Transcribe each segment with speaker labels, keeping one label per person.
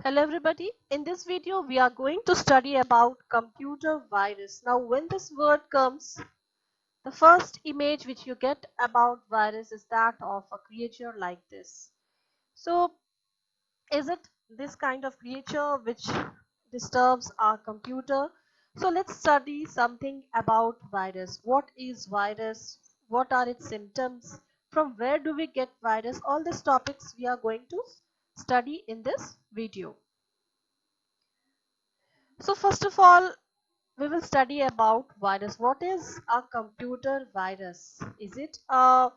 Speaker 1: Hello everybody, in this video we are going to study about computer virus. Now when this word comes, the first image which you get about virus is that of a creature like this. So is it this kind of creature which disturbs our computer? So let's study something about virus. What is virus? What are its symptoms? From where do we get virus? All these topics we are going to study in this video. So first of all, we will study about virus. What is a computer virus? Is it a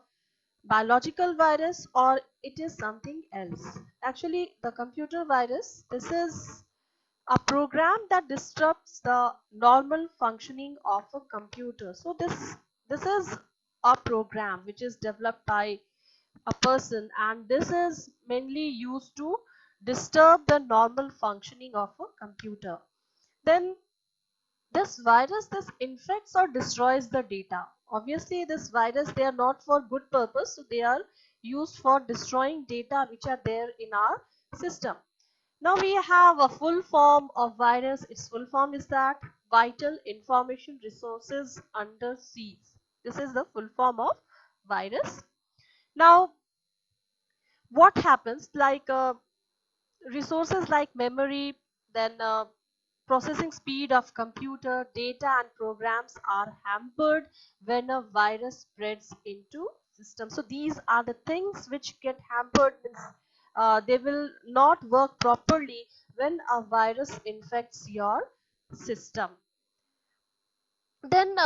Speaker 1: biological virus or it is something else? Actually, the computer virus, this is a program that disrupts the normal functioning of a computer. So this is a program which is developed by a person, and this is mainly used to disturb the normal functioning of a computer. Then this virus, this infects or destroys the data. Obviously this virus, they are not for good purpose, so they are used for destroying data which are there in our system. Now we have a full form of virus. Its full form is that vital information resources under siege. This is the full form of virus. Now what happens, like resources like memory, then processing speed of computer data and programs are hampered when a virus spreads into system. So these are the things which get hampered, means they will not work properly when a virus infects your system. Then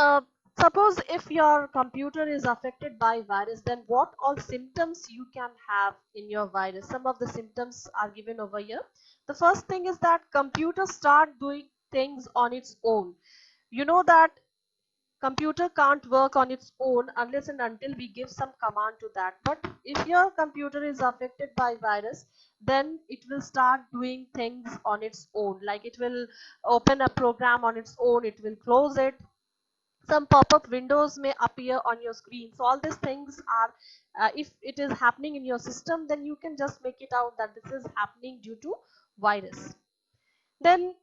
Speaker 1: suppose if your computer is affected by virus, then what all symptoms you can have in your virus? Some of the symptoms are given over here. The first thing is that computer start doing things on its own. You know that computer can't work on its own unless and until we give some command to that. But if your computer is affected by virus, then it will start doing things on its own, like it will open a program on its own, it will close it, some pop-up windows may appear on your screen. So all these things are, if it is happening in your system, then you can just make it out that this is happening due to virus. Then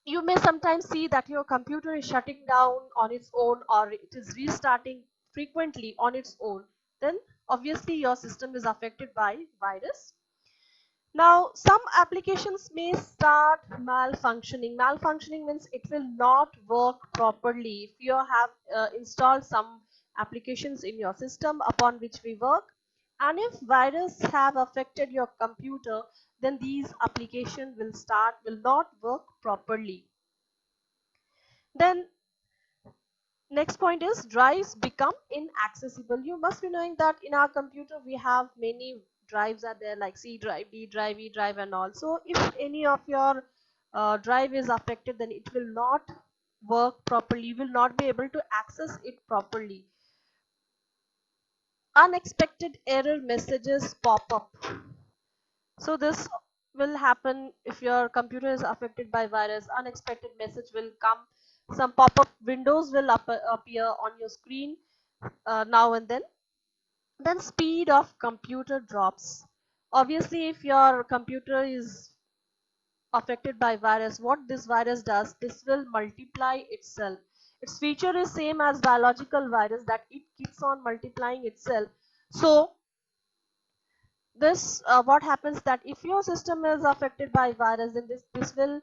Speaker 1: you may sometimes see that your computer is shutting down on its own, or it is restarting frequently on its own. Then obviously your system is affected by virus. Now, some applications may start malfunctioning. Malfunctioning means it will not work properly. If you have installed some applications in your system upon which we work, and if virus have affected your computer, then these applications will not work properly. Then next point is drives become inaccessible. You must be knowing that in our computer we have many drives are there, like C drive, D drive, E drive and all. So if any of your drive is affected, then it will not work properly. You will not be able to access it properly. Unexpected error messages pop up. So this will happen if your computer is affected by virus. Unexpected message will come. Some pop-up windows will appear on your screen now and then. Then speed of computer drops. Obviously if your computer is affected by virus, what this virus does, this will multiply itself. Its feature is same as biological virus, that it keeps on multiplying itself. So this what happens, that if your system is affected by virus, then this will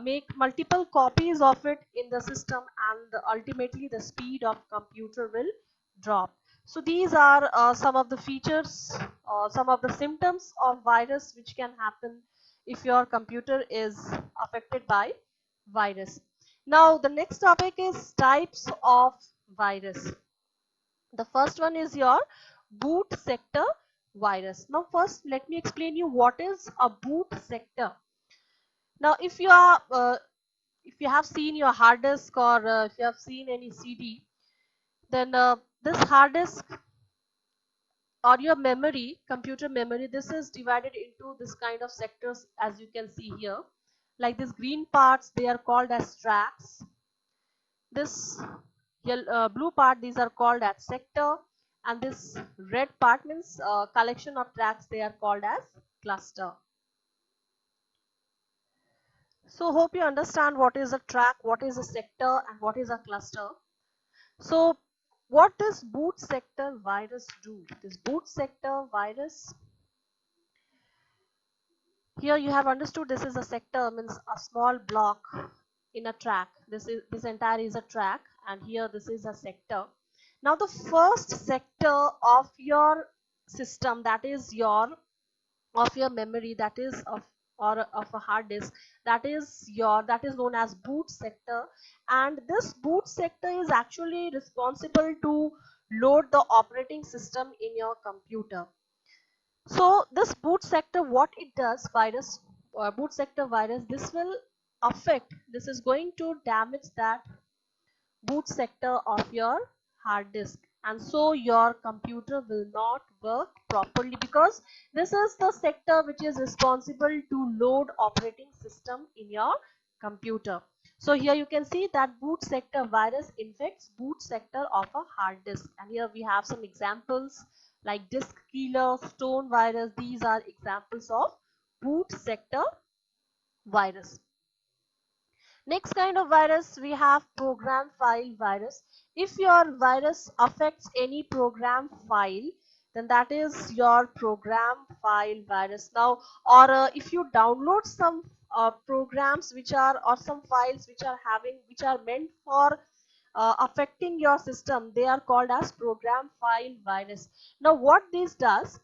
Speaker 1: make multiple copies of it in the system, and ultimately the speed of computer will drop. So these are some of the features, some of the symptoms of virus which can happen if your computer is affected by virus. Now the next topic is types of virus. The first one is your boot sector virus. Now first let me explain you what is a boot sector. Now if you have seen your hard disk, or if you have seen any CD, then this hard disk or your memory, computer memory, this is divided into this kind of sectors, as you can see here. Like these green parts, they are called as tracks. This blue part, these are called as sector, and this red part means collection of tracks, they are called as cluster. So hope you understand what is a track, what is a sector, and what is a cluster. So what does boot sector virus do? This boot sector virus, here you have understood this is a sector, means a small block in a track. This entire is a track, and here this is a sector. Now the first sector of your system, that is your memory, that is of a hard disk, that is known as boot sector. And this boot sector is actually responsible to load the operating system in your computer. So this boot sector, what it does, boot sector virus, this is going to damage that boot sector of your hard disk, and so your computer will not work properly, because this is the sector which is responsible to load operating system in your computer. So here you can see that boot sector virus infects boot sector of a hard disk, and here we have some examples like disk killer, stone virus. These are examples of boot sector virus. Next kind of virus, we have program file virus. If your virus affects any program file, then that is your program file virus. Now, or if you download some programs which are, or some files which are meant for affecting your system, they are called as program file virus. Now what this does,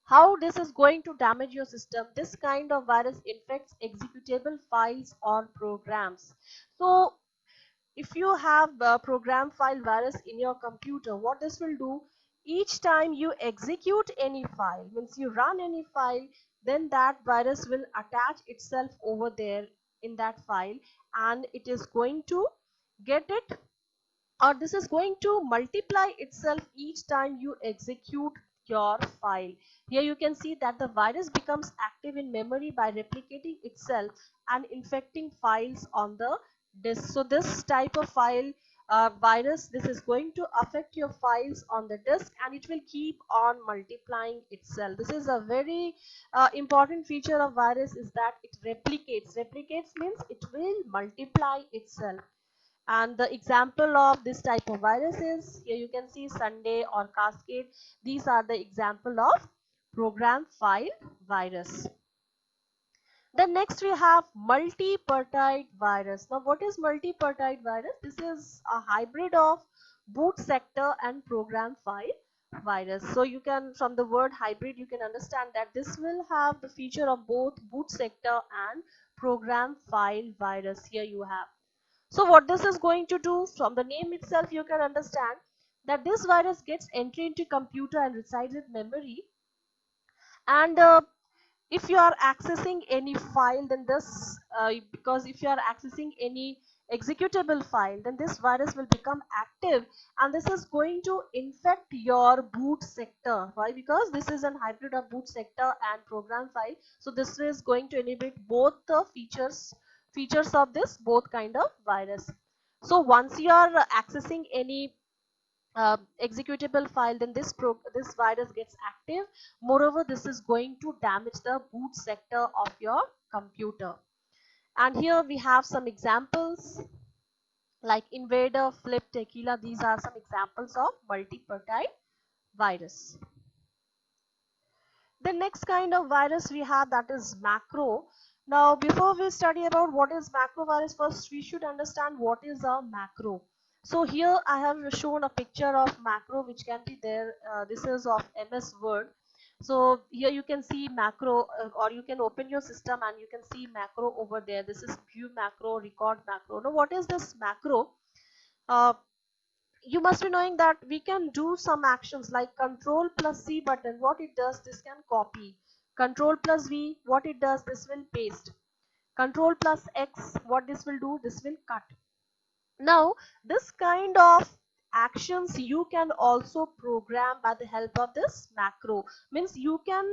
Speaker 1: how this is going to damage your system, this kind of virus infects executable files or programs. So if you have a program file virus in your computer, what this will do, each time you execute any file, means you run any file, then that virus will attach itself over there in that file, and it is going to get it, or this is going to multiply itself each time you execute your file. Here you can see that the virus becomes active in memory by replicating itself and infecting files on the disk. So this type of file virus, this is going to affect your files on the disk, and it will keep on multiplying itself. This is a very important feature of virus, is that it replicates means it will multiply itself. And the example of this type of virus is, here you can see Sunday or Cascade. These are the example of program file virus. Then next we have multi-partite virus. Now what is multi-partite virus? This is a hybrid of boot sector and program file virus. So you can, from the word hybrid, you can understand that this will have the feature of both boot sector and program file virus. Here you have. So what this is going to do, from the name itself you can understand that this virus gets entry into computer and resides in memory. And if you are accessing any file, then this because if you are accessing any executable file, then this virus will become active, and this is going to infect your boot sector. Why? Because this is an hybrid of boot sector and program file, so this is going to inhibit both the features of this both kind of virus. So once you are accessing any executable file, then this virus gets active. Moreover, this is going to damage the boot sector of your computer. And here we have some examples like Invader, Flip, Tequila. These are some examples of multi-partite virus. The next kind of virus we have, that is macro. Now before we study about what is macro virus, first we should understand what is a macro. So here I have shown a picture of macro which can be there. This is of MS Word. So here you can see macro, or you can open your system and you can see macro over there. This is view macro, record macro. Now what is this macro? uh, you must be knowing that we can do some actions like control plus C button. What it does, this can copy. Control plus V, what it does, this will paste. Control plus X, what this will do, this will cut. Now this kind of actions you can also program by the help of this macro. Means you can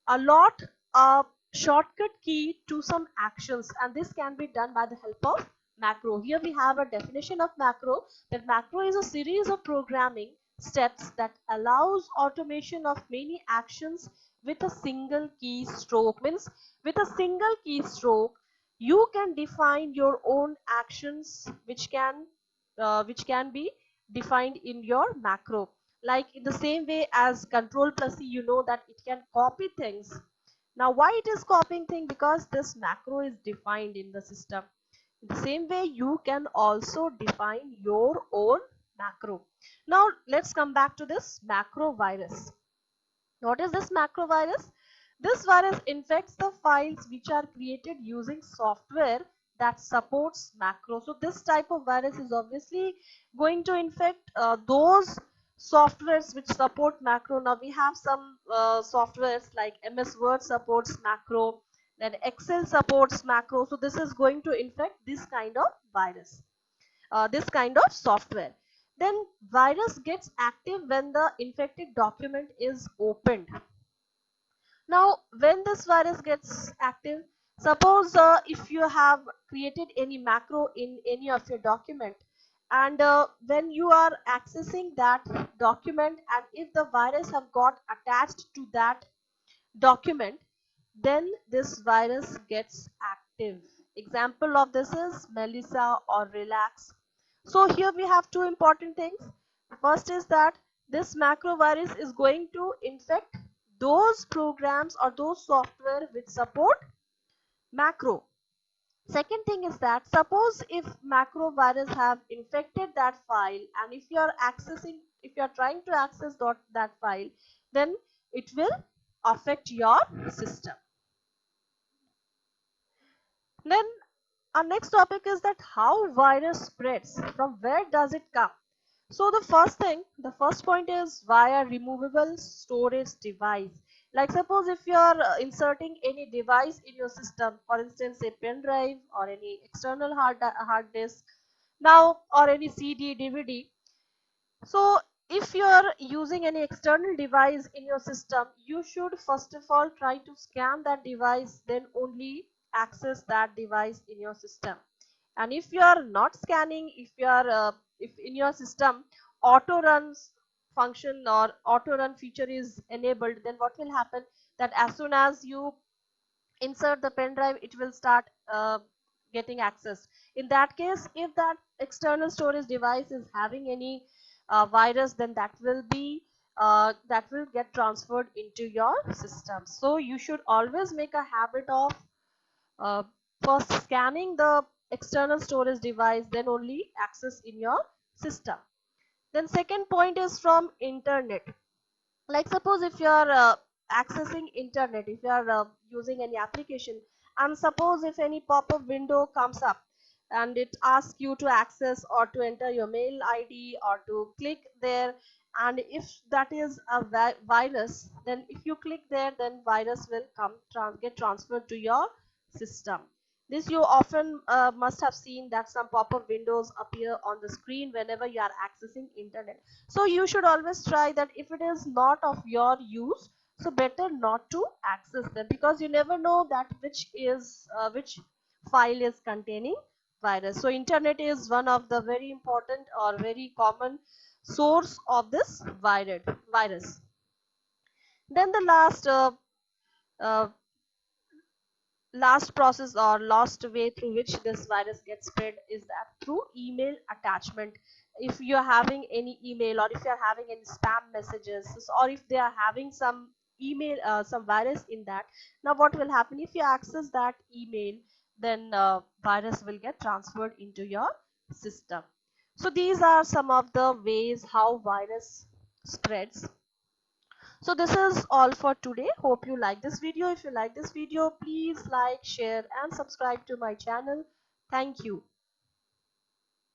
Speaker 1: allot a shortcut key to some actions, and this can be done by the help of macro. Here we have a definition of macro, that macro is a series of programming steps that allows automation of many actions with a single keystroke. Means with a single keystroke You can define your own actions which can be defined in your macro. Like in the same way as control plus C, you know that it can copy things. Now why it is copying thing? Because this macro is defined in the system. In the same way, you can also define your own macro. Now let's come back to this macro virus. What is this macro virus? This virus infects the files which are created using software that supports macro. So this type of virus is obviously going to infect those softwares which support macro. Now we have some softwares like MS Word supports macro, then Excel supports macro. So this is going to infect this kind of virus, this kind of software. Then virus gets active when the infected document is opened. Now when this virus gets active, suppose if you have created any macro in any of your document, and when you are accessing that document, and if the virus have got attached to that document, then this virus gets active. Example of this is Melissa or Relax. So here we have two important things. First is that this macro virus is going to infect those programs or those software which support macro. Second thing is that suppose if macro virus have infected that file, and if you are accessing, if you are trying to access that file, then it will affect your system. Then our next topic is that how virus spreads, from where does it come? So the first thing, the first point is via removable storage device. Like suppose if you are inserting any device in your system, for instance a pen drive or any external hard disk, now or any CD, DVD. So if you are using any external device in your system, you should first of all try to scan that device, then only access that device in your system. And if you are not scanning, if in your system auto runs function or auto run feature is enabled, then what will happen, that as soon as you insert the pen drive, it will start getting access. In that case, if that external storage device is having any virus, then that will get transferred into your system. So you should always make a habit of uh, first scanning the external storage device, then only access in your system. Then second point is from internet. Like suppose if you are accessing internet, if you are using any application, and suppose if any pop-up window comes up and it asks you to access or to enter your mail ID or to click there, and if that is a virus, then if you click there, then virus will get transferred to your system. This you often must have seen that some pop-up windows appear on the screen whenever you are accessing internet. So you should always try that if it is not of your use, so better not to access them, because you never know that which file is containing virus. So internet is one of the very important or very common source of this virus. Then the uh, last process or last way through which this virus gets spread is that through email attachment. If you're having any email, or if you're having any spam messages, or if they are having some email, some virus in that, now what will happen, if you access that email, then virus will get transferred into your system. So these are some of the ways how virus spreads. So this is all for today. Hope you like this video. If you like this video, please like, share and subscribe to my channel. Thank you.